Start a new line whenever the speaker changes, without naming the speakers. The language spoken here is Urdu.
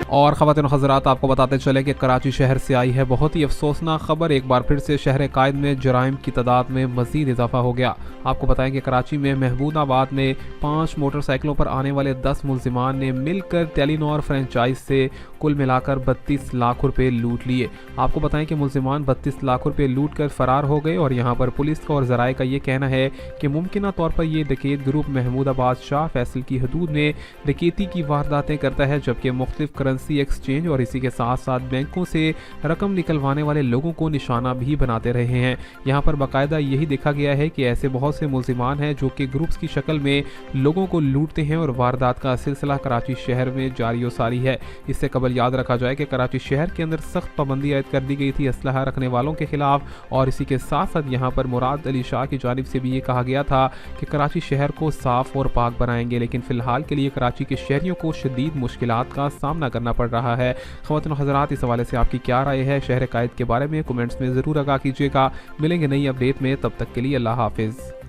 اور خواتین و حضرات آپ کو بتاتے چلے کہ کراچی شہر سے آئی ہے بہت ہی افسوسناک خبر۔ ایک بار پھر سے شہر قائد میں جرائم کی تعداد میں مزید اضافہ ہو گیا۔ آپ کو بتائیں کہ کراچی میں محمود آباد میں 5 موٹر سائیکلوں پر آنے والے 10 ملزمان نے مل کر ٹیلی نار فرنچائز سے کل ملا کر 32 لاکھ روپے لوٹ لیے۔ آپ کو بتائیں کہ ملزمان 32 لاکھ روپے لوٹ کر فرار ہو گئے اور یہاں پر پولیس کا اور ذرائع کا یہ کہنا ہے کہ ممکنہ طور پر یہ ڈکیت گروپ محمود آباد شاہ فیصل کی حدود میں ڈکیتی کی وارداتیں کرتا ہے، جبکہ مختلف کرنسی ایکسچینج اور اسی کے ساتھ ساتھ بینکوں سے رقم نکلوانے والے لوگوں کو نشانہ بھی بناتے رہے ہیں۔ یہاں پر باقاعدہ یہی دیکھا گیا ہے کہ ایسے بہت سے ملزمان ہیں جو کہ گروپس کی شکل میں لوگوں کو لوٹتے ہیں اور واردات کا سلسلہ کراچی شہر میں جاری و ساری ہے۔ اس سے قبل یاد رکھا جائے کہ کراچی شہر کے اندر سخت پابندی عائد کر دی گئی تھی اسلحہ رکھنے والوں کے خلاف، اور اسی کے ساتھ ساتھ یہاں پر مراد علی شاہ کی جانب سے بھی یہ کہا گیا تھا کہ کراچی شہر کو صاف اور پاک بنائیں گے، لیکن فی الحال کے لیے کراچی کے شہریوں کو شدید مشکلات کا سامنا کرنا پڑ رہا ہے۔ خواتین و حضرات اس حوالے سے آپ کی کیا رائے ہے شہر قائد کے بارے میں؟ کمنٹس میں ضرور آگاہ کیجیے گا۔ ملیں گے نئی اپڈیٹ میں، تب تک کے لیے اللہ حافظ۔